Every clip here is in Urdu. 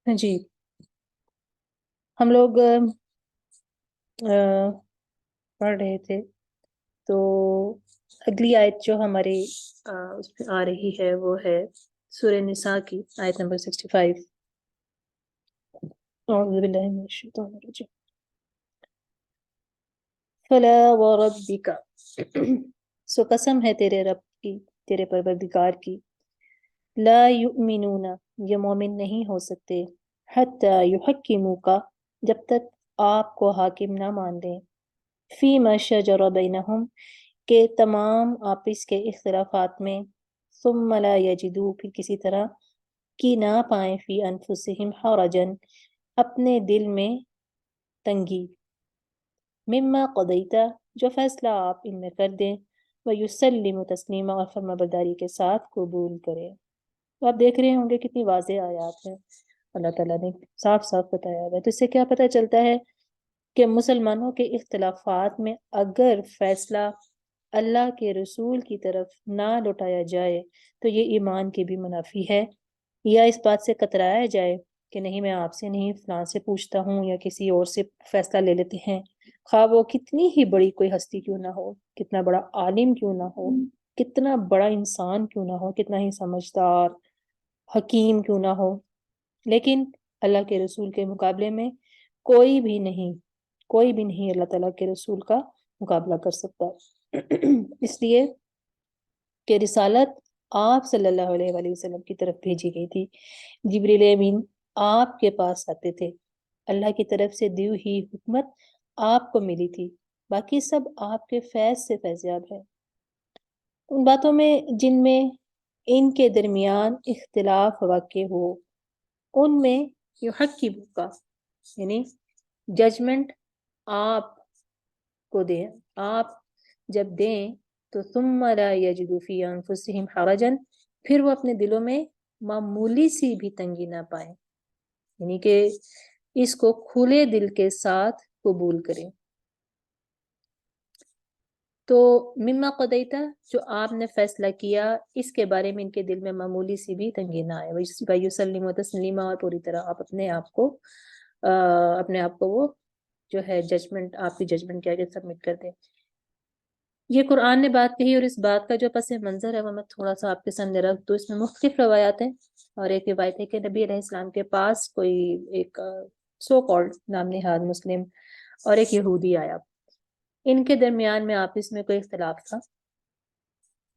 جی ہم لوگ پڑھ رہے تھے، تو اگلی آیت جو ہماری اس پہ آ رہی ہے وہ ہے سورہ نساء کی آیت نمبر 65۔ اعوذ باللہ من الشیطان الرجیم۔ فلا وربک، سو قسم ہے تیرے رب کی، تیرے پروردگار کی، لا یؤمنون، یہ مومن نہیں ہو سکتے، حتی یحکموک، جب تک آپ کو حاکم نہ مان لیں، فیما شجر بینہم، کہ تمام آپس کے اختلافات میں، ثم لا یجدو، پھر کسی طرح کی نہ پائیں، فی انفسہم حرجن، اپنے دل میں تنگی، مما قضیتا، جو فیصلہ آپ ان میں کر دیں، ویسلم تسلیما، اور فرما برداری کے ساتھ قبول کریں۔ تو آپ دیکھ رہے ہوں گے کتنی واضح آیات ہیں، اللہ تعالیٰ نے صاف صاف بتایا ہوا ہے۔ تو اس سے کیا پتہ چلتا ہے کہ مسلمانوں کے اختلافات میں اگر فیصلہ اللہ کے رسول کی طرف نہ لوٹایا جائے تو یہ ایمان کے بھی منافی ہے، یا اس بات سے کترایا جائے کہ نہیں میں آپ سے نہیں فلاں سے پوچھتا ہوں یا کسی اور سے فیصلہ لے لیتے ہیں، خواہ وہ کتنی ہی بڑی کوئی ہستی کیوں نہ ہو، کتنا بڑا عالم کیوں نہ ہو، کتنا بڑا انسان کیوں نہ ہو، کتنا ہی سمجھدار حکیم کیوں نہ ہو، لیکن اللہ کے رسول کے مقابلے میں کوئی بھی نہیں اللہ تعالیٰ کے رسول کا مقابلہ کر سکتا۔ اس لیے کہ رسالت آپ صلی اللہ علیہ وآلہ وسلم کی طرف بھیجی گئی تھی، جبریل امین آپ کے پاس آتے تھے، اللہ کی طرف سے دی ہوئی حکمت آپ کو ملی تھی، باقی سب آپ کے فیض سے فیضیاب ہے۔ ان باتوں میں جن میں ان کے درمیان اختلاف واقع ہو، ان میں یحکمو کا، یعنی ججمنٹ آپ کو دیں، آپ جب دیں تو ثم لا یجدوا فی انفسہم حرجا، پھر وہ اپنے دلوں میں معمولی سی بھی تنگی نہ پائیں، یعنی کہ اس کو کھلے دل کے ساتھ قبول کریں۔ تو مما قضیتا، جو آپ نے فیصلہ کیا، اس کے بارے میں ان کے دل میں معمولی سی بھی تنگی نہ آئے، ویسلم تسلیما، اور پوری طرح آپ اپنے آپ کو وہ جو ہے ججمنٹ، آپ کی ججمنٹ کیا کہ سبمٹ کر دیں۔ یہ قرآن نے بات کہی، اور اس بات کا جو پس منظر ہے وہ میں تھوڑا سا آپ کے سامنے رکھ دوں۔ اس میں مختلف روایات ہیں، اور ایک روایت ہے کہ نبی علیہ السلام کے پاس کوئی ایک سو کالڈ نام نہاد مسلم اور ایک یہودی آیا، ان کے درمیان میں آپس میں کوئی اختلاف تھا،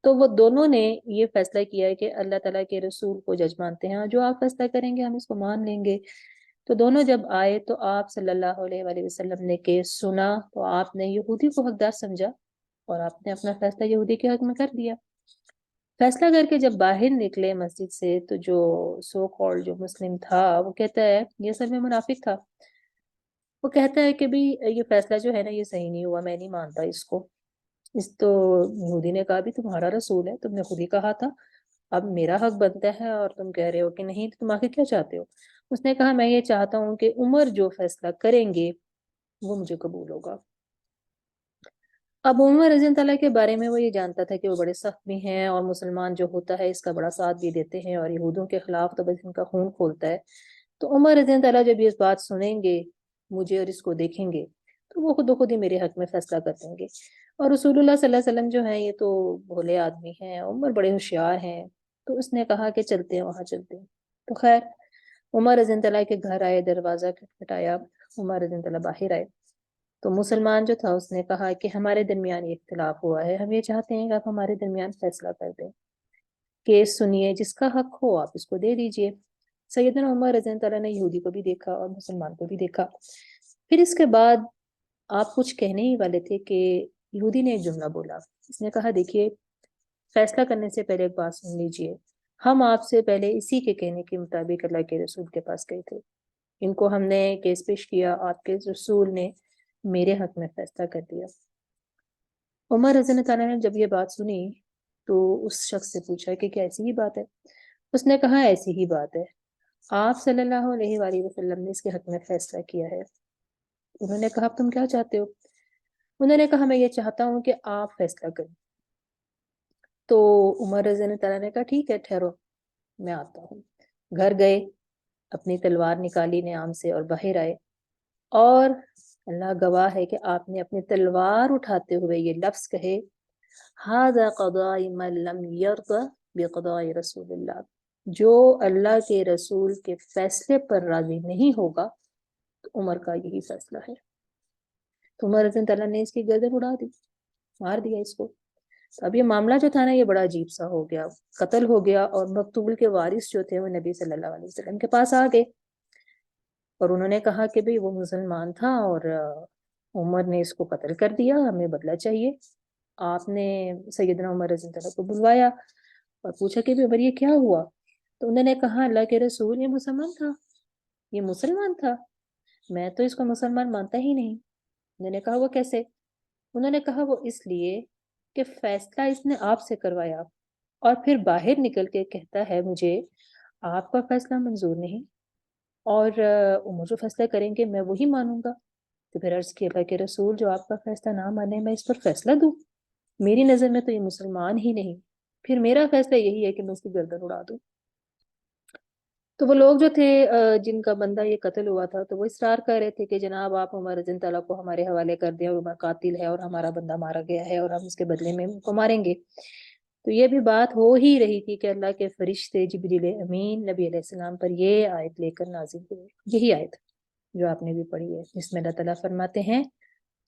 تو وہ دونوں نے یہ فیصلہ کیا ہے کہ اللہ تعالیٰ کے رسول کو جج مانتے ہیں، اور جو آپ فیصلہ کریں گے ہم اس کو مان لیں گے۔ تو دونوں جب آئے تو آپ صلی اللہ علیہ وآلہ وسلم نے کیس سنا، تو آپ نے یہودی کو حقدار سمجھا اور آپ نے اپنا فیصلہ یہودی کے حق میں کر دیا۔ فیصلہ کر کے جب باہر نکلے مسجد سے، تو جو سو کالڈ جو مسلم تھا وہ کہتا ہے، یہ اصل میں منافق تھا، وہ کہتا ہے کہ بھی یہ فیصلہ جو ہے نا یہ صحیح نہیں ہوا، میں نہیں مانتا اس کو۔ اس تو یہودی نے کہا بھی تمہارا رسول ہے، تم نے خود ہی کہا تھا، اب میرا حق بنتا ہے اور تم کہہ رہے ہو کہ نہیں، تو تم آخر کیا چاہتے ہو؟ اس نے کہا میں یہ چاہتا ہوں کہ عمر جو فیصلہ کریں گے وہ مجھے قبول ہوگا۔ اب عمر رضی اللہ تعالیٰ کے بارے میں وہ یہ جانتا تھا کہ وہ بڑے سخت بھی ہیں، اور مسلمان جو ہوتا ہے اس کا بڑا ساتھ بھی دیتے ہیں، اور یہودوں کے خلاف تو بس ان کا خون کھولتا ہے۔ تو عمر رضی اللہ تعالیٰ جب یہ بات سنیں گے مجھے اور اس کو دیکھیں گے، تو وہ خود و خود ہی میرے حق میں فیصلہ کر دیں گے۔ اور رسول اللہ صلی اللہ علیہ وسلم جو ہیں یہ تو بھولے آدمی ہیں، عمر بڑے ہوشیار ہیں، تو اس نے کہا کہ چلتے ہیں، وہاں چلتے ہیں۔ تو خیر عمر رضی اللہ کے گھر آئے، دروازہ کھٹکھٹایا، عمر رضی اللہ باہر آئے، تو مسلمان جو تھا اس نے کہا کہ ہمارے درمیان یہ اختلاف ہوا ہے، ہم یہ چاہتے ہیں کہ آپ ہمارے درمیان فیصلہ کر دیں، کیس سنیے، جس کا حق ہو آپ اس کو دے دیجئے۔ سیدنا عمر رضی اللہ عنہ نے یہودی کو بھی دیکھا اور مسلمان کو بھی دیکھا۔ پھر اس کے بعد آپ کچھ کہنے ہی والے تھے کہ یہودی نے ایک جملہ بولا، اس نے کہا دیکھیے فیصلہ کرنے سے پہلے ایک بات سن لیجئے، ہم آپ سے پہلے اسی کے کہنے کے مطابق اللہ کے رسول کے پاس گئے تھے، ان کو ہم نے کیس پیش کیا، آپ کے رسول نے میرے حق میں فیصلہ کر دیا۔ عمر رضی اللہ عنہ نے جب یہ بات سنی تو اس شخص سے پوچھا کہ کیا ایسی ہی بات ہے؟ اس نے کہا ایسی ہی بات ہے، آپ صلی اللہ علیہ وآلہ وسلم نے اس کے حق میں فیصلہ کیا ہے۔ انہوں نے کہا تم کیا چاہتے ہو؟ انہوں نے کہا میں یہ چاہتا ہوں کہ آپ فیصلہ کریں۔ تو عمر رضی اللہ عنہ نے کہا ٹھیک ہے ٹھہرو میں آتا ہوں۔ گھر گئے، اپنی تلوار نکالی نعام سے اور باہر آئے، اور اللہ گواہ ہے کہ آپ نے اپنی تلوار اٹھاتے ہوئے یہ لفظ کہے، ھذا قضاء من لم یرض بقضاء رسول اللہ، جو اللہ کے رسول کے فیصلے پر راضی نہیں ہوگا تو عمر کا یہی فیصلہ ہے۔ تو عمر رضی اللہ نے اس کی گردن اڑا دی، مار دیا اس کو۔ تو اب یہ معاملہ جو تھا نا یہ بڑا عجیب سا ہو گیا، قتل ہو گیا، اور مقتول کے وارث جو تھے وہ نبی صلی اللہ علیہ وسلم کے پاس آ گئے، اور انہوں نے کہا کہ بھئی وہ مسلمان تھا اور عمر نے اس کو قتل کر دیا، ہمیں بدلہ چاہیے۔ آپ نے سیدنا عمر رضی اللہ کو بلوایا اور پوچھا کہ عمر یہ کیا ہوا؟ تو انہوں نے کہا اللہ کے رسول یہ مسلمان تھا، میں تو اس کو مسلمان مانتا ہی نہیں۔ انہوں نے کہا وہ کیسے؟ انہوں نے کہا وہ اس لیے کہ فیصلہ اس نے آپ سے کروایا اور پھر باہر نکل کے کہتا ہے مجھے آپ کا فیصلہ منظور نہیں، اور عمر جو فیصلہ کریں گے میں وہی مانوں گا۔ تو پھر عرض کی اللہ کے رسول جو آپ کا فیصلہ نہ مانے میں اس پر فیصلہ دوں؟ میری نظر میں تو یہ مسلمان ہی نہیں، پھر میرا فیصلہ یہی ہے کہ میں اس کی گردن اڑا دوں۔ تو وہ لوگ جو تھے جن کا بندہ یہ قتل ہوا تھا تو وہ اصرار کر رہے تھے کہ جناب آپ عمر رضی اللہ کو ہمارے حوالے کر دیں، اور عمر قاتل ہے اور ہمارا بندہ مارا گیا ہے اور ہم اس کے بدلے میں ان کو ماریں گے۔ تو یہ بھی بات ہو ہی رہی تھی کہ اللہ کے فرشتے جبریل امین نبی علیہ السلام پر یہ آیت لے کر نازل ہوئے، یہی آیت جو آپ نے بھی پڑھی ہے، جس میں اللہ تعالیٰ فرماتے ہیں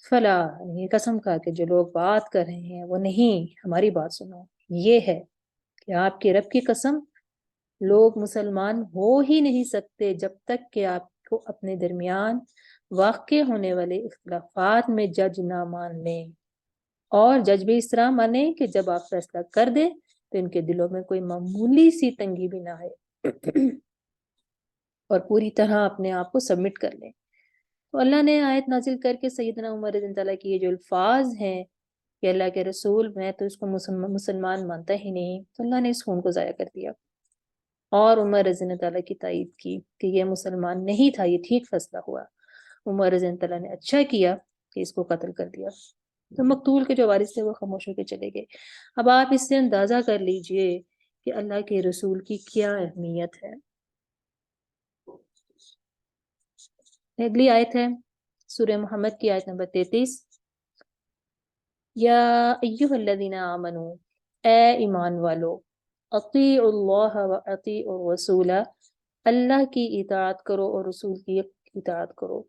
فلا، یہ قسم کھا کہ جو لوگ بات کر رہے ہیں وہ نہیں ہماری بات سنو، یہ ہے کہ آپ کے رب کی قسم لوگ مسلمان ہو ہی نہیں سکتے جب تک کہ آپ کو اپنے درمیان واقع ہونے والے اختلافات میں جج نہ مان لیں، اور جج بھی اس طرح مانے کہ جب آپ فیصلہ کر دیں تو ان کے دلوں میں کوئی معمولی سی تنگی بھی نہ آئے اور پوری طرح اپنے آپ کو سبمٹ کر لیں۔ تو اللہ نے آیت نازل کر کے سیدنا عمر رضی اللہ کی یہ جو الفاظ ہیں کہ اللہ کے رسول میں تو اس کو مسلمان مانتا ہی نہیں، تو اللہ نے اس خون کو ضائع کر دیا اور عمر رضی اللہ کی تائید کی کہ یہ مسلمان نہیں تھا، یہ ٹھیک فیصلہ ہوا۔ عمر رضی اللہ نے اچھا کیا کہ اس کو قتل کر دیا۔ تو مقتول کے جو وارث تھے وہ خاموش ہو کے چلے گئے۔ اب آپ اس سے اندازہ کر لیجئے کہ اللہ کے رسول کی کیا اہمیت ہے۔ اگلی آیت ہے سورہ محمد کی آیت نمبر 33، یا ایہا الذین آمنو، اے ایمان والو، اطیعوا اللہ و اطیعوا الرسول، اللہ کی اطاعت کرو اور رسول کی اطاعت کرو،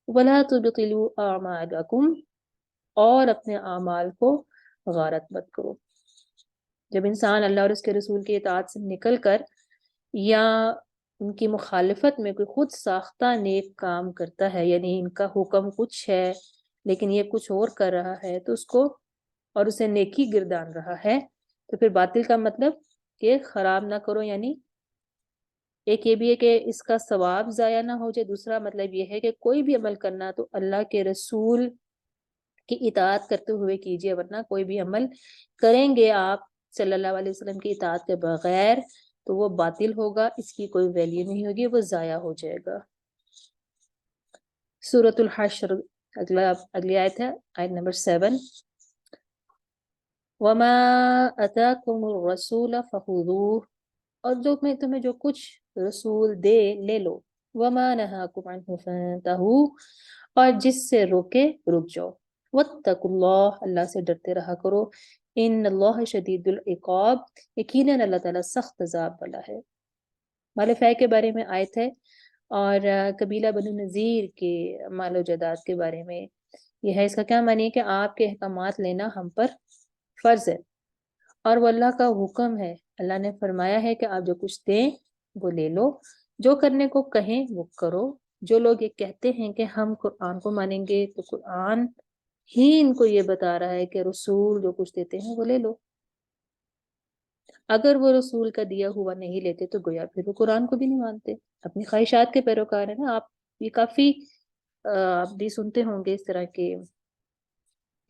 ولا تبطلوا اعمالکم، اور اپنے اعمال کو غارت مت کرو۔ جب انسان اللہ اور اس کے رسول کی اطاعت سے نکل کر یا ان کی مخالفت میں کوئی خود ساختہ نیک کام کرتا ہے، یعنی ان کا حکم کچھ ہے لیکن یہ کچھ اور کر رہا ہے تو اس کو، اور اسے نیکی گردان رہا ہے، تو پھر باطل کا مطلب کہ خراب نہ کرو، یعنی ایک یہ بھی ہے کہ اس کا ثواب ضائع نہ ہو جائے، دوسرا مطلب یہ ہے کہ کوئی بھی عمل کرنا تو اللہ کے رسول کی اطاعت کرتے ہوئے کیجیے، ورنہ کوئی بھی عمل کریں گے آپ صلی اللہ علیہ وسلم کی اطاعت کے بغیر تو وہ باطل ہوگا، اس کی کوئی ویلیو نہیں ہوگی، وہ ضائع ہو جائے گا۔ سورۃ الحشر اگلی آیت ہے، آیت نمبر 7، وَمَا أَتَاكُمُ الرَّسُولَ فَخُذُوهُ، اور جو میں تمہیں جو کچھ رسول دے لے لو، وَمَا نَهَاكُمْ عَنْهُ فَانْتَهُوا، اور جس سے روکے رک جاؤ، وَاتَّقُوا اللَّهَ، اللہ سے ڈرتے رہا کرو، ان اللہ شدید العقاب، یقیناً اللہ تعالیٰ سخت عذاب والا ہے۔ مال فے کے بارے میں آیت ہے، اور قبیلہ بنو نذیر کے مال و جائیداد کے بارے میں یہ ہے۔ اس کا کیا معنی ہے کہ آپ کے احکامات لینا ہم پر فرض ہے اور وہ اللہ کا حکم ہے۔ اللہ نے فرمایا ہے کہ آپ جو کچھ دیں وہ لے لو، جو کرنے کو کہیں وہ کرو۔ جو لوگ یہ کہتے ہیں کہ ہم قرآن کو مانیں گے تو قرآن ہی ان کو یہ بتا رہا ہے کہ رسول جو کچھ دیتے ہیں وہ لے لو۔ اگر وہ رسول کا دیا ہوا نہیں لیتے تو گویا پھر وہ قرآن کو بھی نہیں مانتے، اپنی خواہشات کے پیروکار ہیں نا۔ آپ یہ کافی آپ بھی سنتے ہوں گے اس طرح کے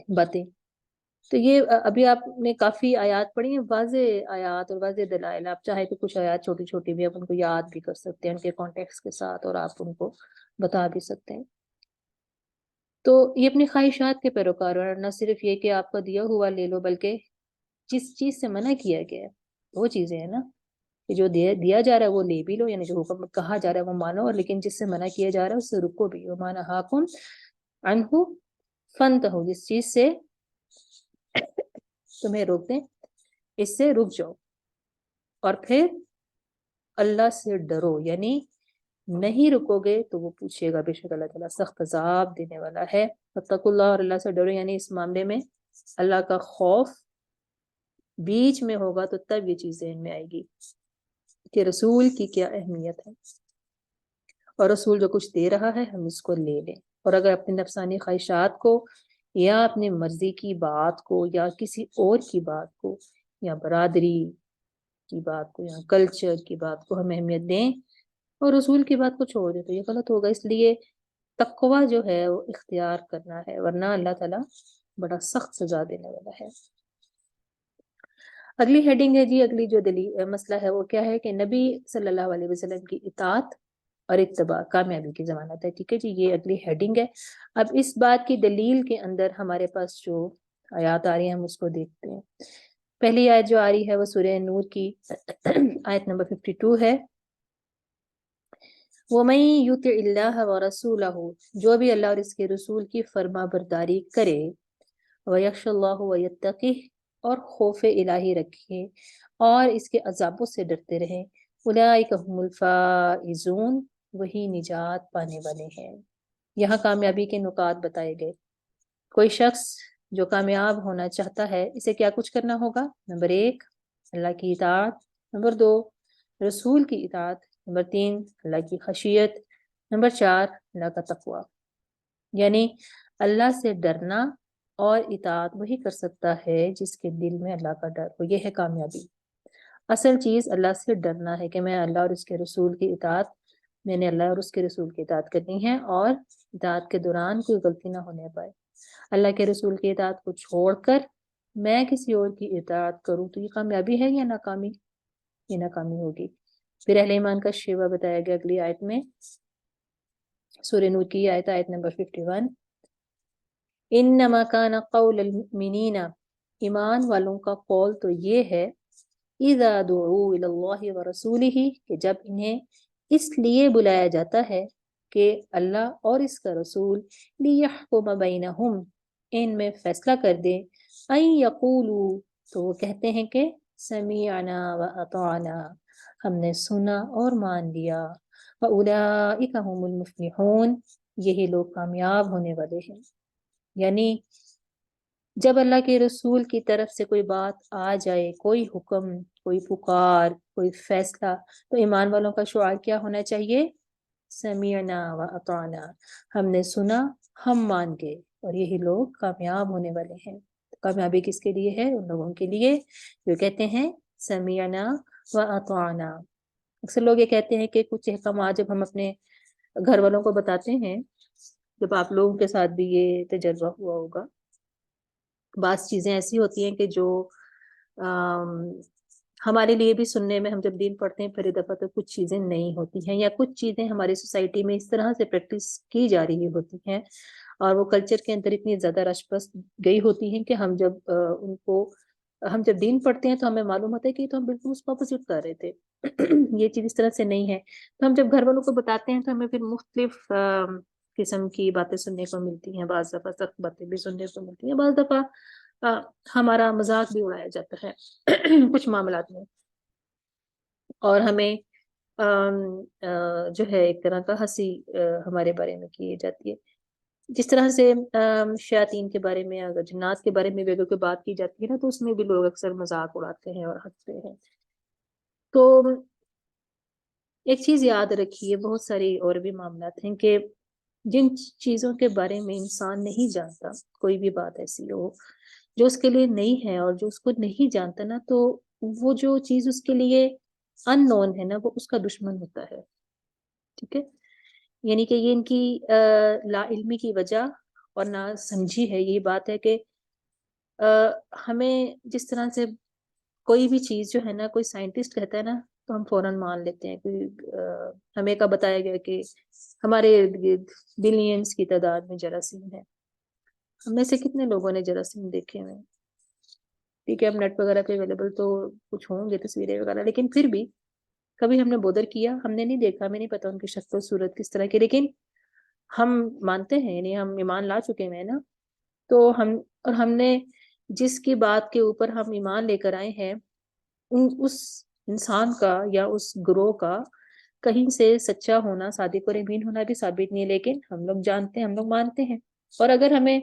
باتیں۔ تو یہ ابھی آپ نے کافی آیات پڑھی ہیں، واضح آیات اور واضح دلائل۔ آپ چاہے تو کچھ آیات چھوٹی چھوٹی بھی آپ ان کو یاد بھی کر سکتے ہیں ان کے کانٹیکس کے ساتھ، اور آپ ان کو بتا بھی سکتے ہیں۔ تو یہ اپنی خواہشات کے پیروکار، اور نہ صرف یہ کہ آپ کا دیا ہوا لے لو، بلکہ جس چیز سے منع کیا گیا ہے وہ چیزیں ہیں نا کہ جو دیا جا رہا ہے وہ لے بھی لو، یعنی جو حکم کہا جا رہا ہے وہ مانو، اور لیکن جس سے منع کیا جا رہا ہے اس سے رکو بھی. وَمَا نَهَاكُمْ عَنْهُ فَانْتَهُوا، جس چیز سے تمہیں روک دیں اس سے رک جاؤ. اور پھر اللہ سے ڈرو، یعنی نہیں رکو گے تو وہ پوچھے گا، بے شک اللہ تعالیٰ سخت عذاب دینے والا ہے. فَاتَّقُوا اللَّهَ، اور اللہ سے ڈرو، یعنی اس معاملے میں اللہ کا خوف بیچ میں ہوگا تو تب یہ چیزیں ان میں آئے گی کہ رسول کی کیا اہمیت ہے، اور رسول جو کچھ دے رہا ہے ہم اس کو لے لیں. اور اگر اپنی نفسانی خواہشات کو یا اپنی مرضی کی بات کو یا کسی اور کی بات کو یا برادری کی بات کو یا کلچر کی بات کو ہم اہمیت دیں اور رسول کی بات کو چھوڑ دیں تو یہ غلط ہوگا. اس لیے تقوی جو ہے وہ اختیار کرنا ہے، ورنہ اللہ تعالیٰ بڑا سخت سزا دینے والا ہے. اگلی ہیڈنگ ہے جی، اگلی جو مسئلہ ہے وہ کیا ہے کہ نبی صلی اللہ علیہ وسلم کی اطاعت اور اتباع کامیابی کی ضمانت ہے. ٹھیک ہے جی، یہ اگلی ہیڈنگ ہے. اب اس بات کی دلیل کے اندر ہمارے پاس جو آیات آ رہی ہیں ہم اس کو دیکھتے ہیں. پہلی آیت جو آ رہی ہے وہ سورہ نور کی آیت نمبر 52 ہے. وَمَن يُطِعِ اللَّهَ وَرَسُولَهُ، جو بھی اللہ اور اس کے رسول کی فرما برداری کرے، وَيَخْشَ اللَّهُ وَيَتَّقِهُ، اور خوف الہی رکھے اور اس کے عذابوں سے ڈرتے رہیں، أُولَٰئِكَ هُمُ الْفَائِزُونَ، وہی نجات پانے والے ہیں. یہاں کامیابی کے نکات بتائے گئے. کوئی شخص جو کامیاب ہونا چاہتا ہے اسے کیا کچھ کرنا ہوگا؟ نمبر 1 اللہ کی اطاعت، نمبر 2 رسول کی اطاعت، نمبر 3 اللہ کی خشیت، نمبر 4 اللہ کا تقوی. یعنی اللہ سے ڈرنا اور اطاعت وہی کر سکتا ہے جس کے دل میں اللہ کا ڈر ہو. یہ ہے کامیابی. اصل چیز اللہ سے ڈرنا ہے کہ میں اللہ اور اس کے رسول کی اطاعت، میں نے اللہ اور اس کے رسول کی اطاعت کرنی ہے اور اطاعت کے دوران کوئی غلطی نہ ہونے پائے. اللہ کے رسول کی اطاعت کو چھوڑ کر میں کسی اور کی اطاعت کروں تو یہ کامیابی ہے یا ناکامی؟ یہ ناکامی ہوگی. پھر اہل ایمان کا شیوہ بتایا گیا اگلی آیت میں، سورہ نور کی آیت نمبر 51. انما کان قول المؤمنین، ایمان والوں کا قول تو یہ ہے، اذا دعوا الی اللہ ورسولہ، کہ جب انہیں اس لیے بلایا جاتا ہے کہ اللہ اور اس کا رسول لیحکم بینہم، ان میں فیصلہ کر دیں، ان یقولوا، تو وہ کہتے ہیں کہ سمعنا واطعنا، ہم نے سنا اور مان لیا، واولئک هم المفلحون، یہی لوگ کامیاب ہونے والے ہیں. یعنی جب اللہ کے رسول کی طرف سے کوئی بات آ جائے، کوئی حکم، کوئی پکار، کوئی فیصلہ، تو ایمان والوں کا شعار کیا ہونا چاہیے؟ سمعنا واطعنا، ہم نے سنا، ہم مان گئے، اور یہی لوگ کامیاب ہونے والے ہیں. کامیابی کس کے لیے ہے؟ ان لوگوں کے لیے جو کہتے ہیں سمعنا واطعنا. اکثر لوگ یہ کہتے ہیں کہ کچھ احکامات جب ہم اپنے گھر والوں کو بتاتے ہیں، جب آپ لوگوں کے ساتھ بھی یہ تجربہ ہوا ہوگا، بعض چیزیں ایسی ہوتی ہیں کہ جو ہمارے لیے بھی سننے میں، ہم جب دین پڑھتے ہیں پھر دفعہ تو کچھ چیزیں نہیں ہوتی ہیں، یا کچھ چیزیں ہماری سوسائٹی میں اس طرح سے پریکٹس کی جا رہی ہوتی ہیں اور وہ کلچر کے اندر اتنی زیادہ رچ بس گئی ہوتی ہیں کہ ہم جب دین پڑھتے ہیں تو ہمیں معلوم ہوتا ہے کہ تو ہم بالکل اس کو اپوزٹ کر رہے تھے. یہ چیز اس طرح سے نہیں ہے. تو ہم جب گھر والوں کو بتاتے ہیں تو ہمیں پھر مختلف قسم کی باتیں سننے کو ملتی ہیں، بعض دفعہ سخت باتیں بھی سننے کو ملتی ہیں، بعض دفعہ ہمارا مذاق بھی اڑایا جاتا ہے کچھ معاملات میں، اور ہمیں جو ہے ایک طرح کا ہنسی ہمارے بارے میں کی جاتی ہے. جس طرح سے شیاطین کے بارے میں، اگر جنات کے بارے میں بھی اگر کوئی بات کی جاتی ہے نا تو اس میں بھی لوگ اکثر مذاق اڑاتے ہیں اور ہنستے ہیں. تو ایک چیز یاد رکھیے، بہت ساری اور بھی معاملات ہیں کہ جن چیزوں کے بارے میں انسان نہیں جانتا، کوئی بھی بات ایسی ہو جو اس کے لیے نہیں ہے اور جو اس کو نہیں جانتا نا، تو وہ جو چیز اس کے لیے ان نون ہے نا، وہ اس کا دشمن ہوتا ہے. ٹھیک ہے، یعنی کہ یہ ان کی لا علمی کی وجہ اور نہ سمجھی ہے. یہی بات ہے کہ ہمیں جس طرح سے کوئی بھی چیز جو ہے نا، کوئی سائنٹسٹ کہتا ہے نا تو ہم فوراً مان لیتے ہیں. ہمیں کا بتایا گیا کہ ہمارے ارد گرد بلینس کی تعداد میں جراثیم ہے. ہم میں سے کتنے لوگوں نے جراثیم دیکھے ہوئے؟ ٹھیک ہے، اب نیٹ وغیرہ پہ اویلیبل تو کچھ ہوں گے تصویریں وغیرہ، لیکن پھر بھی کبھی ہم نے بودر کیا، ہم نے نہیں دیکھا، ہمیں نہیں پتا ان کی شکل و صورت کس طرح کی، لیکن ہم مانتے ہیں، یعنی ہم ایمان لا چکے ہیں نا. تو ہم نے جس کی بات کے اوپر ہم ایمان لے کر آئے ہیں اس انسان کا یا اس گروہ کا کہیں سے سچا ہونا، صادق اور امین ہونا بھی ثابت نہیں ہے، لیکن ہم لوگ جانتے ہیں، ہم لوگ مانتے ہیں. اور اگر ہمیں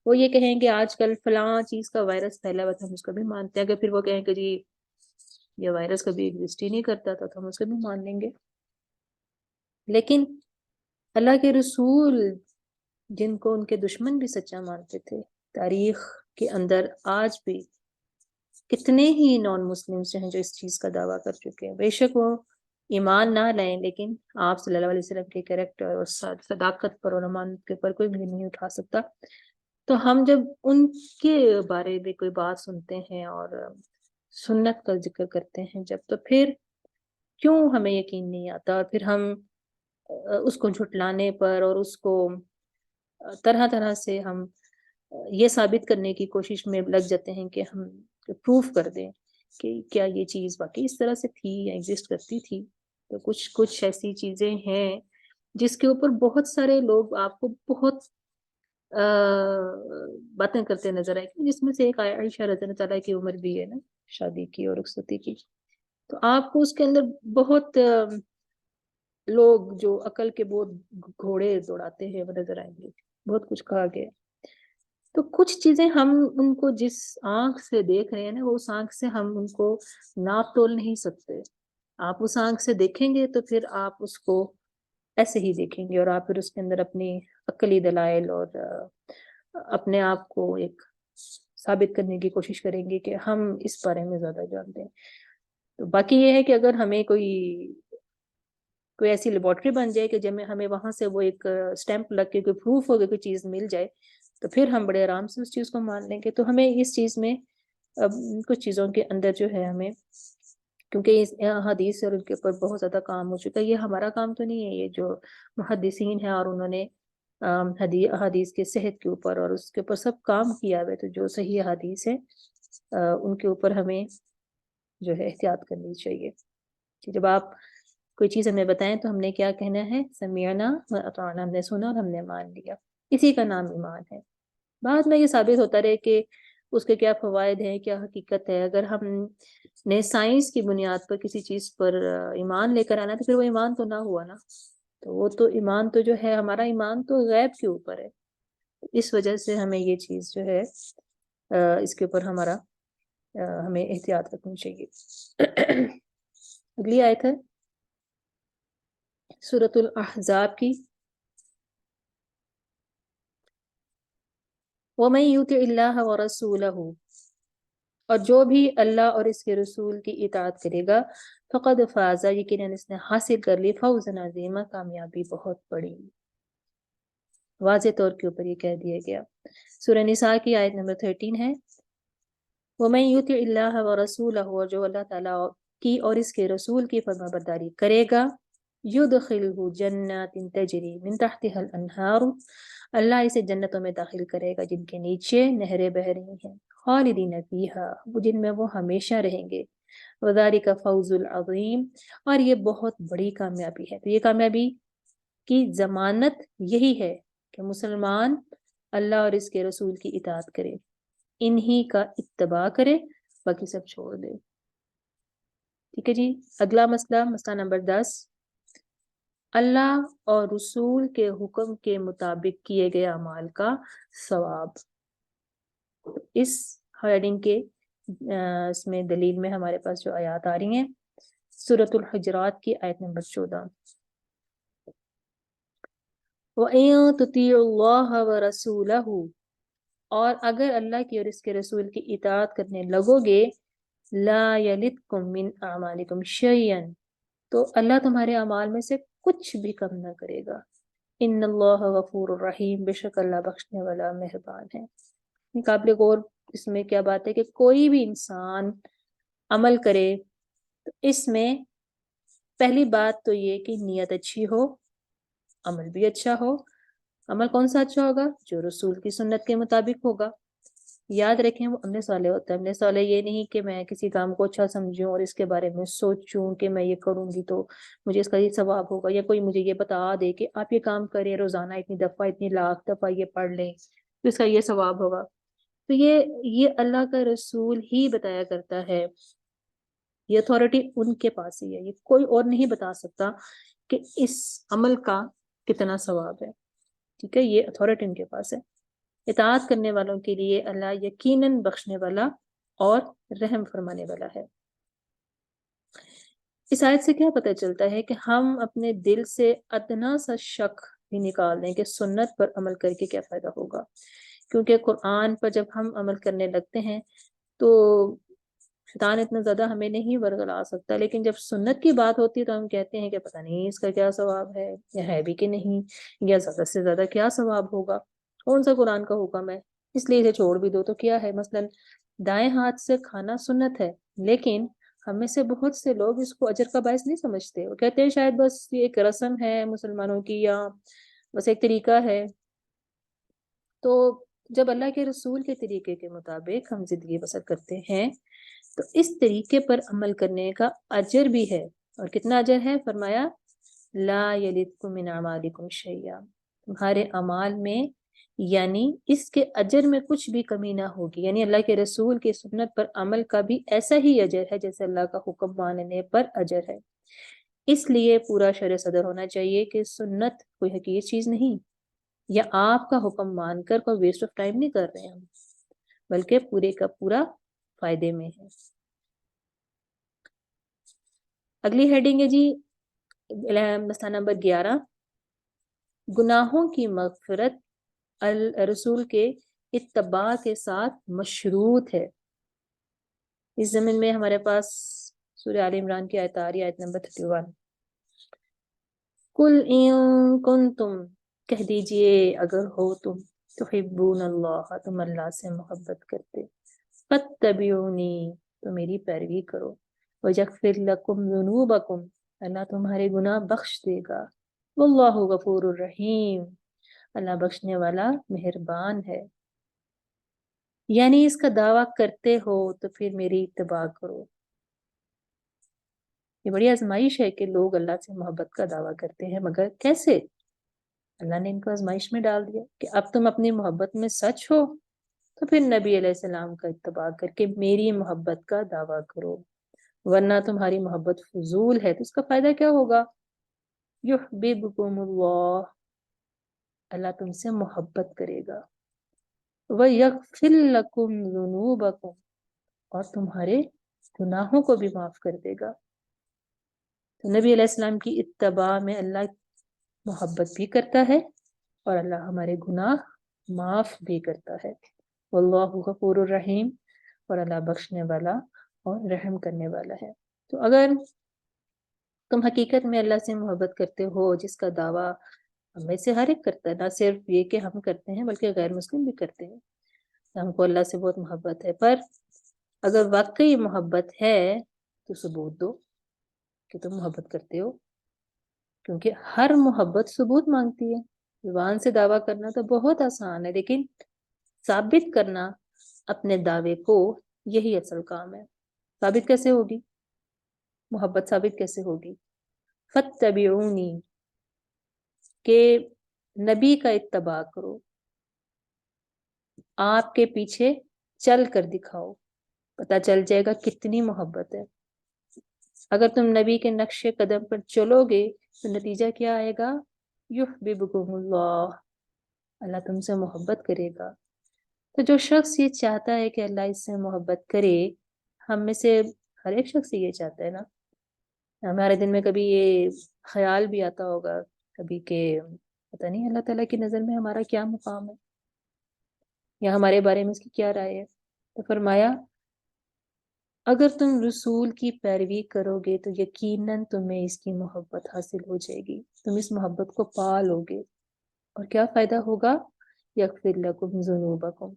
وہ یہ کہیں کہ آج کل فلاں چیز کا وائرس پھیلا ہوا تھا، ہم اس کو بھی مانتے ہیں. اگر پھر وہ کہیں کہ جی یہ وائرس کبھی ایگزسٹ ہی نہیں کرتا تھا، تو ہم اس کو بھی مان لیں گے. لیکن اللہ کے رسول جن کو ان کے دشمن بھی سچا مانتے تھے، تاریخ کے اندر آج بھی کتنے ہی نان مسلمس ہیں جو اس چیز کا دعویٰ کر چکے ہیں. بے شک وہ ایمان نہ لائیں، لیکن آپ صلی اللہ علیہ وسلم کے کریکٹر اور صداقت پر اور امانت کے پر کوئی بھی نہیں اٹھا سکتا. تو ہم جب ان کے بارے میں کوئی بات سنتے ہیں اور سنت کا ذکر کرتے ہیں جب، تو پھر کیوں ہمیں یقین نہیں آتا، اور پھر ہم اس کو جھٹلانے پر اور اس کو طرح طرح سے ہم یہ ثابت کرنے کی کوشش میں لگ جاتے ہیں کہ ہم پروف کر دیں کہ کیا یہ چیز واقعی اس طرح سے تھی یا ایگزسٹ کرتی تھی. تو کچھ ایسی چیزیں ہیں جس کے اوپر بہت سارے لوگ آپ کو بہت باتیں کرتے نظر آئے گی، جس میں سے ایک عائشہ رضی اللہ تعالیٰ کی عمر بھی ہے نا شادی کی اور رخصتی کی. تو آپ کو اس کے اندر بہت لوگ جو عقل کے بہت گھوڑے دوڑاتے ہیں وہ نظر آئیں گے، بہت کچھ کہا گیا. تو کچھ چیزیں ہم ان کو جس آنکھ سے دیکھ رہے ہیں نا، وہ اس آنکھ سے ہم ان کو ناپ تول نہیں سکتے. آپ اس آنکھ سے دیکھیں گے تو پھر آپ اس کو ایسے ہی دیکھیں گے، اور آپ پھر اس کے اندر اپنی عقلی دلائل اور اپنے آپ کو ایک ثابت کرنے کی کوشش کریں گے کہ ہم اس بارے میں زیادہ جانتے ہیں. تو باقی یہ ہے کہ اگر ہمیں کوئی ایسی لیبارٹری بن جائے کہ جب میں ہمیں وہاں سے وہ ایک اسٹیمپ لگ کے کوئی پروف ہو گیا، کوئی چیز مل جائے، تو پھر ہم بڑے آرام سے اس چیز کو مان لیں گے. تو ہمیں اس چیز میں کچھ چیزوں کے اندر جو ہے ہمیں، کیونکہ اس حدیث اور ان کے اوپر بہت زیادہ کام ہو چکا ہے، یہ ہمارا کام تو نہیں ہے، یہ جو محدثین ہیں اور انہوں نے حدیث کے صحت کے اوپر اور اس کے اوپر سب کام کیا ہے. تو جو صحیح حدیث ہے ان کے اوپر ہمیں جو ہے احتیاط کرنی چاہیے. جب آپ کوئی چیز ہمیں بتائیں تو ہم نے کیا کہنا ہے؟ سمعنا و اطعنا، ہم نے سنا اور ہم نے مان لیا. اسی کا نام ایمان ہے. بعد میں یہ ثابت ہوتا رہے کہ اس کے کیا فوائد ہیں، کیا حقیقت ہے. اگر ہم نے سائنس کی بنیاد پر کسی چیز پر ایمان لے کر آنا تو پھر وہ ایمان تو نہ ہوا نا. تو وہ تو ایمان تو جو ہے ہمارا ایمان تو غیب کے اوپر ہے. اس وجہ سے ہمیں یہ چیز جو ہے اس کے اوپر ہمیں احتیاط رکھنی چاہیے. اگلی آیت ہے سورۃ الاحزاب کی. وَمَن يُطِعِ اللَّهَ وَرَسُولَهُ، اور جو بھی اللہ اور اس کے رسول کی اطاعت کرے گا، فقد فاز، یقیناً اس نے حاصل کر لی، فوزا عظیما، کامیابی بہت بڑی. واضح طور کے اوپر یہ کہہ دیا گیا. سورہ نساء کی آیت نمبر 13 ہے. وَمَن يُطِعِ اللَّهَ وَرَسُولَهُ، اور جو اللہ تعالیٰ کی اور اس کے رسول کی فرمانبرداری کرے گا، يُدْخِلْهُ جَنَّاتٍ تَجْرِي مِن تَحْتِهَا الْأَنْهَارُ، اللہ اسے جنتوں میں داخل کرے گا جن کے نیچے نہریں بہہ رہی ہیں، خالدین فیہا، جن میں وہ ہمیشہ رہیں گے. وَذَلِكَ فَوْزُ الْعَظِيمُ، اور یہ بہت بڑی کامیابی ہے. تو یہ کامیابی کی ضمانت یہی ہے کہ مسلمان اللہ اور اس کے رسول کی اطاعت کرے، انہی کا اتباع کرے، باقی سب چھوڑ دے. ٹھیک ہے جی. اگلا مسئلہ نمبر 10، اللہ اور رسول کے حکم کے مطابق کیے گئے اعمال کا ثواب. اس ہیڈنگ کے اس میں دلیل میں ہمارے پاس جو آیات آ رہی ہیں، سورۃ الحجرات کی آیت نمبر 14. وَإِن تُطِيعُوا اللَّهَ وَرَسُولَهُ، اور اگر اللہ کی اور اس کے رسول کی اطاعت کرنے لگو گے، لا یلدکم من اعمالکم شیئا، تو اللہ تمہارے اعمال میں سے کچھ بھی کم نہ کرے گا. ان اللہ غفور الرحیم، بے شک اللہ بخشنے والا مہربان ہے. قابل غور اس میں کیا بات ہے کہ کوئی بھی انسان عمل کرے تو اس میں پہلی بات تو یہ کہ نیت اچھی ہو، عمل بھی اچھا ہو. عمل کون سا اچھا ہوگا؟ جو رسول کی سنت کے مطابق ہوگا. یاد رکھیں وہ عمل صالح ہوتا ہے. عمل صالح یہ نہیں کہ میں کسی کام کو اچھا سمجھوں اور اس کے بارے میں سوچوں کہ میں یہ کروں گی تو مجھے اس کا یہ ثواب ہوگا، یا کوئی مجھے یہ بتا دے کہ آپ یہ کام کریں روزانہ اتنی دفعہ اتنی لاکھ دفعہ یہ پڑھ لیں تو اس کا یہ ثواب ہوگا. تو یہ اللہ کا رسول ہی بتایا کرتا ہے. یہ اتھارٹی ان کے پاس ہی ہے، یہ کوئی اور نہیں بتا سکتا کہ اس عمل کا کتنا ثواب ہے. ٹھیک ہے، یہ اتھارٹی ان کے پاس ہے. اطاعت کرنے والوں کے لیے اللہ یقیناً بخشنے والا اور رحم فرمانے والا ہے. اس آیت سے کیا پتہ چلتا ہے کہ ہم اپنے دل سے ادنا سا شک بھی نکال دیں کہ سنت پر عمل کر کے کیا فائدہ ہوگا. کیونکہ قرآن پر جب ہم عمل کرنے لگتے ہیں تو شیطان اتنا زیادہ ہمیں نہیں ورگلا سکتا، لیکن جب سنت کی بات ہوتی ہے تو ہم کہتے ہیں کہ پتہ نہیں اس کا کیا ثواب ہے، یا ہے بھی کہ نہیں، یا زیادہ سے زیادہ کیا ثواب ہوگا، کون سا قرآن کا حکم ہے، اس لیے اسے چھوڑ بھی دو تو کیا ہے. مثلا دائیں ہاتھ سے کھانا سنت ہے، لیکن ہم میں سے بہت سے لوگ اس کو اجر کا باعث نہیں سمجھتے. وہ کہتے ہیں شاید بس یہ ایک رسم ہے مسلمانوں کی، یا بس ایک طریقہ ہے. تو جب اللہ کے رسول کے طریقے کے مطابق ہم زندگی بسر کرتے ہیں تو اس طریقے پر عمل کرنے کا اجر بھی ہے. اور کتنا اجر ہے؟ فرمایا لا یلدکم من اعمالکم شیئا، تمہارے اعمال میں یعنی اس کے اجر میں کچھ بھی کمی نہ ہوگی. یعنی اللہ کے رسول کی سنت پر عمل کا بھی ایسا ہی اجر ہے جیسے اللہ کا حکم ماننے پر اجر ہے. اس لیے پورا شرع صدر ہونا چاہیے کہ سنت کوئی حقیر چیز نہیں، یا آپ کا حکم مان کر کوئی ویسٹ آف ٹائم نہیں کر رہے ہیں ہم، بلکہ پورے کا پورا فائدے میں ہے. اگلی ہیڈنگ ہے جی مسئلہ نمبر 11، گناہوں کی مغفرت رسول کے اتباع کے ساتھ مشروط ہے. اس زمین میں ہمارے پاس سورہ آل عمران کی آیت آ رہی ہے، آیت نمبر 31. قل ان کنتم، کہہ دیجئے اگر ہو تم، تحبون اللہ، تم اللہ سے محبت کرتے، فاتبعونی، تو میری پیروی کرو، ویغفر لکم ذنوبکم، اللہ تمہارے گناہ بخش دے گا، واللہ غفور الرحیم، اللہ بخشنے والا مہربان ہے. یعنی اس کا دعویٰ کرتے ہو تو پھر میری اتباع کرو. یہ بڑی آزمائش ہے کہ لوگ اللہ سے محبت کا دعویٰ کرتے ہیں، مگر کیسے؟ اللہ نے ان کو آزمائش میں ڈال دیا کہ اب تم اپنی محبت میں سچ ہو تو پھر نبی علیہ السلام کا اتباع کر کے میری محبت کا دعویٰ کرو، ورنہ تمہاری محبت فضول ہے تو اس کا فائدہ کیا ہوگا. یحببکم اللہ، اللہ تم سے محبت کرے گا، وَيَغْفِرْ لَكُمْ ذُنُوبَكُمْ، اور تمہارے گناہوں کو بھی معاف کر دے گا. تو نبی علیہ السلام کی اتباع میں اللہ محبت بھی کرتا ہے اور اللہ ہمارے گناہ معاف بھی کرتا ہے. واللہ غفور الرحیم، اور اللہ بخشنے والا اور رحم کرنے والا ہے. تو اگر تم حقیقت میں اللہ سے محبت کرتے ہو، جس کا دعویٰ ہم میں سے ہر ایک کرتا ہے، نہ صرف یہ کہ ہم کرتے ہیں بلکہ غیر مسلم بھی کرتے ہیں، ہم کو اللہ سے بہت محبت ہے، پر اگر واقعی محبت ہے تو ثبوت دو کہ تم محبت کرتے ہو، کیونکہ ہر محبت ثبوت مانگتی ہے. زبان سے دعویٰ کرنا تو بہت آسان ہے، لیکن ثابت کرنا اپنے دعوے کو، یہی اصل کام ہے. ثابت کیسے ہوگی؟ محبت ثابت کیسے ہوگی؟ فاتبعونی، کہ نبی کا اتباع کرو، آپ کے پیچھے چل کر دکھاؤ، پتہ چل جائے گا کتنی محبت ہے. اگر تم نبی کے نقش قدم پر چلو گے تو نتیجہ کیا آئے گا؟ یحببکم اللہ، اللہ تم سے محبت کرے گا. تو جو شخص یہ چاہتا ہے کہ اللہ اس سے محبت کرے، ہم میں سے ہر ایک شخص یہ چاہتا ہے نا. ہمارے دل میں کبھی یہ خیال بھی آتا ہوگا کبھی کہ پتہ نہیں اللہ تعالیٰ کی نظر میں ہمارا کیا مقام ہے، یا ہمارے بارے میں اس کی کیا رائے ہے. تو فرمایا اگر تم رسول کی پیروی کرو گے تو یقیناً تمہیں اس کی محبت حاصل ہو جائے گی، تم اس محبت کو پا لو گے. اور کیا فائدہ ہوگا؟ یغفر لکم ذنوبکم،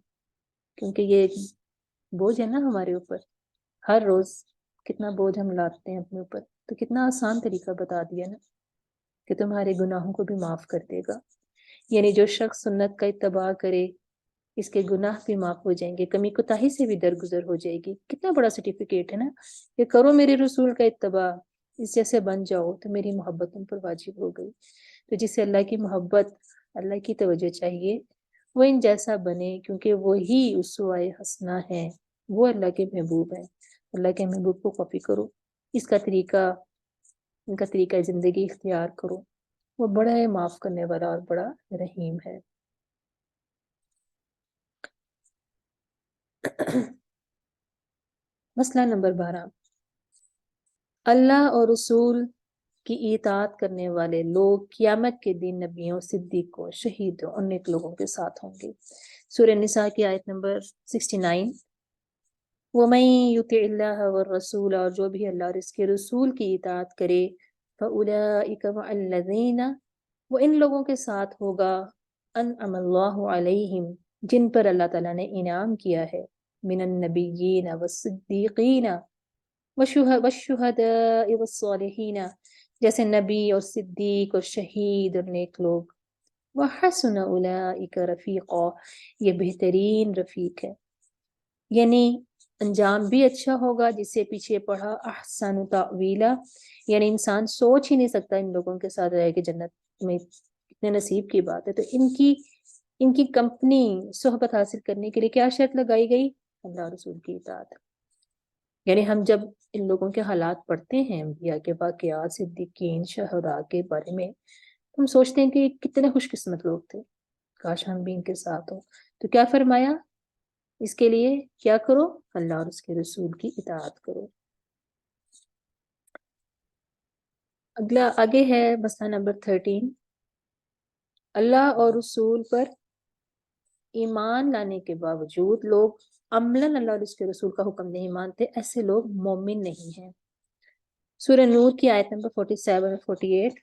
کیونکہ یہ ایک بوجھ ہے نا ہمارے اوپر، ہر روز کتنا بوجھ ہم لاتے ہیں اپنے اوپر، تو کتنا آسان طریقہ بتا دیا نا کہ تمہارے گناہوں کو بھی معاف کر دے گا. یعنی جو شخص سنت کا اتباع کرے اس کے گناہ بھی معاف ہو جائیں گے، کمی کوتاہی سے بھی درگزر ہو جائے گی۔ کتنا بڑا سرٹیفکیٹ ہے نا، کہ کرو میرے رسول کا اتباع، اس جیسے بن جاؤ تو میری محبت تم پر واجب ہو گئی۔ تو جسے اللہ کی محبت، اللہ کی توجہ چاہیے، وہ ان جیسا بنے، کیونکہ وہی اسوہ حسنہ ہے، وہ اللہ کے محبوب ہیں۔ اللہ کے محبوب کو کاپی کرو، اس کا طریقہ، ان کا طریقہ زندگی اختیار کرو، وہ بڑا ہے معاف کرنے والا اور بڑا رحیم ہے۔ مسئلہ نمبر 12، اللہ اور رسول کی اطاعت کرنے والے لوگ قیامت کے دن نبیوں، صدیقوں، شہیدوں اور نیک لوگوں کے ساتھ ہوں گے۔ سورہ نساء کی آیت نمبر 69، وَمَن يُطِعِ اللَّهَ وَالرَّسُولَ، اور جو بھی اللہ اور اس کے رسول کی اطاعت کرے، فَأُولَئِكَ مَعَ الَّذِينَ، وہ ان لوگوں کے ساتھ ہوگا، انعم اللہ علیہم، جن پر اللہ تعالیٰ نے انعام کیا ہے، من النبیین والصدیقین والشہداء والصالحین، جیسے نبی اور صدیق اور شہید اور نیک لوگ، وحسن اولئک رفیقا، یہ بہترین رفیق ہے، یعنی انجام بھی اچھا ہوگا۔ جسے پیچھے پڑھا احسن تأویلا، یعنی انسان سوچ ہی نہیں سکتا ان لوگوں کے ساتھ رہ کے جنت میں، کتنے نصیب کی بات ہے۔ تو ان کی کمپنی، صحبت حاصل کرنے کے لیے کیا شرط لگائی گئی؟ اللہ رسول کی اطاعت۔ یعنی ہم جب ان لوگوں کے حالات پڑھتے ہیں، انبیاء کے واقعات، صدیقین، شہداء کے بارے میں، ہم سوچتے ہیں کہ کتنے خوش قسمت لوگ تھے، کاش ہم بھی ان کے ساتھ ہوں۔ تو کیا فرمایا؟ اس کے لیے کیا کرو؟ اللہ اور اس کے رسول کی اطاعت کرو۔ اگلا آگے ہے مسئلہ نمبر 13، اللہ اور رسول پر ایمان لانے کے باوجود لوگ عملاً اللہ اور اس کے رسول کا حکم نہیں مانتے، ایسے لوگ مومن نہیں ہیں۔ سورہ نور کی آیت نمبر 47 اور 48،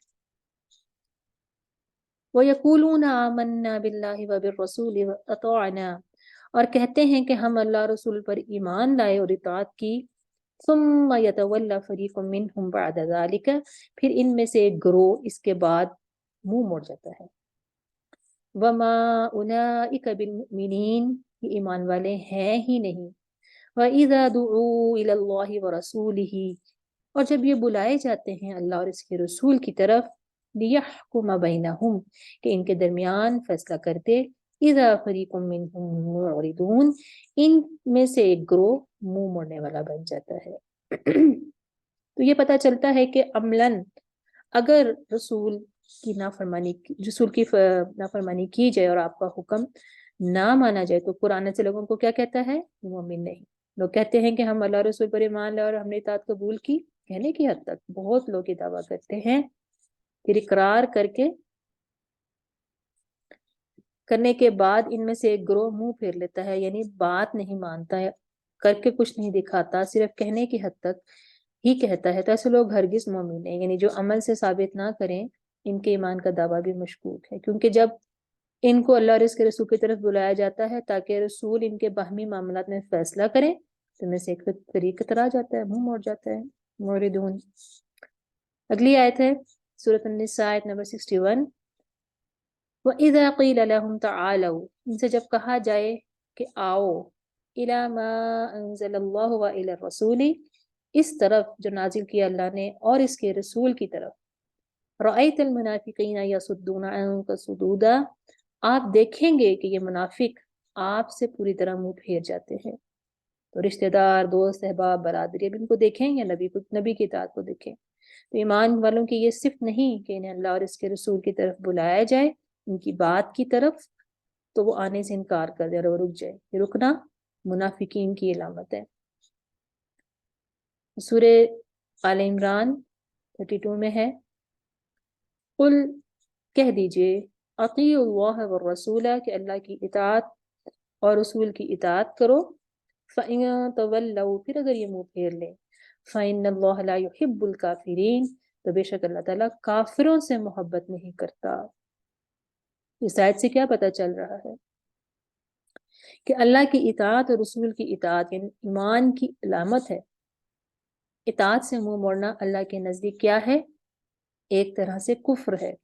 وَيَقُولُونَ آمَنَّا بِاللَّهِ وَبِالرَّسُولِ وَأَطَعْنَا، اور کہتے ہیں کہ ہم اللہ رسول پر ایمان لائے اور اطاعت کی، ثُمَّ يَتَوَلَّى فَرِيقٌ مِّنْهُمْ بَعْدَ ذَلِكَ، پھر ان میں سے ایک گروہ اس کے بعد منہ موڑ جاتا ہے۔ وَمَا أُولَئِكَ بِالْمُؤْمِنِينَ، یہ ایمان والے ہیں ہی نہیں۔ وَإِذَا دُعُوا إِلَى اللَّهِ وَرَسُولِهِ، اور جب یہ بلائے جاتے ہیں اللہ اور اس کے رسول کی طرف، لِيَحْكُمَ بَيْنَهُمْ، کہ ان کے درمیان فیصلہ کرتے، إِذَا فَرِيقٌ مِّنْهُمْ مُعْرِضُونَ، ان میں سے ایک گروہ منہ موڑنے والا بن جاتا ہے۔ تو یہ پتہ چلتا ہے کہ عملاً اگر رسول کی نافرمانی کی جائے اور آپ کا حکم نہ مانا جائے، تو قرآن سے لوگوں کو کیا کہتا ہے؟ مومن نہیں۔ لوگ کہتے ہیں کہ ہم اللہ رسول پر ایمان لائے اور ہم نے اطاعت قبول کی، کہنے کی حد تک بہت لوگ یہ دعویٰ کرتے ہیں، پھر اقرار کرنے کے بعد ان میں سے ایک گروہ منہ پھیر لیتا ہے، یعنی بات نہیں مانتا ہے، کر کے کچھ نہیں دکھاتا، صرف کہنے کی حد تک ہی کہتا ہے، تو ایسے لوگ ہرگز مومن نہیں، یعنی جو عمل سے ثابت نہ کریں، ان کے ایمان کا دعویٰ بھی مشکوک ہے۔ کیونکہ جب ان کو اللہ اور اس کے رسول کی طرف بلایا جاتا ہے تاکہ رسول ان کے باہمی معاملات میں فیصلہ کریں، تو میں سے ایک طریقہ اترا جاتا ہے، منہ موڑ جاتا ہے، موردون۔ اگلی آیت ہے سورۃ النساء آیت نمبر 61، وَإِذَا قِيلَ لَهُمْ تَعَالَوْا، ان سے جب کہا جائے کہ آؤ، إِلَى مَا أَنزَلَ اللَّهُ وَإِلَى الرَّسُولِ، اس طرف جو نازل کیا اللہ نے اور اس کے رسول کی طرف، رَأَيْتَ الْمُنَافِقِينَ يَصُدُّونَ عَنْكَ صُدُودًا، آپ دیکھیں گے کہ یہ منافق آپ سے پوری طرح منہ پھیر جاتے ہیں۔ تو رشتہ دار، دوست، احباب، برادری، اب ان کو دیکھیں یا نبی کی اطاعت کو دیکھیں۔ تو ایمان والوں کی یہ صفت نہیں کہ انہیں اللہ اور اس کے رسول کی طرف بلایا جائے، ان کی بات کی طرف، تو وہ آنے سے انکار کر دے اور وہ رک جائے۔ یہ رکنا منافقین کی علامت ہے۔ سورہ آل عمران 32 میں ہے، قل، کہہ دیجئے، اطیعوا اللہ والرسول، کہ اللہ کی اطاعت اور رسول کی اطاعت کرو، فَإِن تَوَلَّوْا، پھر اگر یہ منہ پھیر لیں، فَإِنَّ اللَّهَ لَا يُحِبُّ الْكَافِرِينَ، تو بے شک اللہ تعالیٰ کافروں سے محبت نہیں کرتا۔ اس آیت سے کیا پتہ چل رہا ہے؟ کہ اللہ کی اطاعت اور رسول کی اطاعت یعنی ایمان کی علامت ہے۔ اطاعت سے منہ موڑنا اللہ کے نزدیک کیا ہے؟ ایک طرح سے کفر ہے۔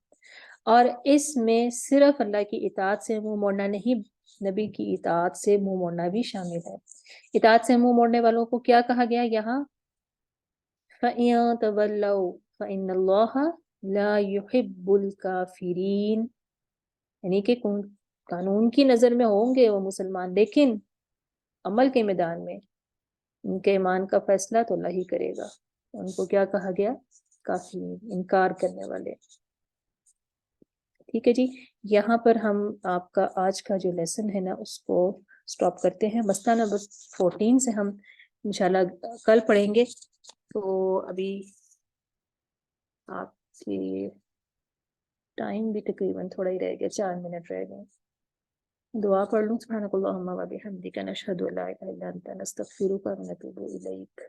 اور اس میں صرف اللہ کی اطاعت سے منہ موڑنا نہیں، نبی کی اطاعت سے منہ موڑنا بھی شامل ہے۔ اطاعت سے منہ موڑنے والوں کو کیا کہا گیا یہاں؟ فَإِن تَوَلَّوْا فَإِنَّ اللَّهَ لَا يُحِبُّ الْكَافِرِينَ، یعنی کہ قانون کی نظر میں ہوں گے وہ مسلمان، لیکن عمل کے میدان میں ان کے ایمان کا فیصلہ تو اللہ ہی کرے گا۔ ان کو کیا کہا گیا؟ کافرین، انکار کرنے والے۔ ٹھیک ہے جی، یہاں پر ہم آپ کا آج کا جو لیسن ہے نا اس کو سٹاپ کرتے ہیں۔ مسئلہ نمبر 14 سے ہم انشاءاللہ کل پڑھیں گے۔ تو ابھی آپ کی ٹائم بھی تقریباً تھوڑا ہی رہ گیا، 4 منٹ رہ گئے۔ دعا پڑھ لوں۔ سبحانک اللہم و بحمدک، نشہد ان لا الہ الا انت، نستغفرک و نتوب الیک۔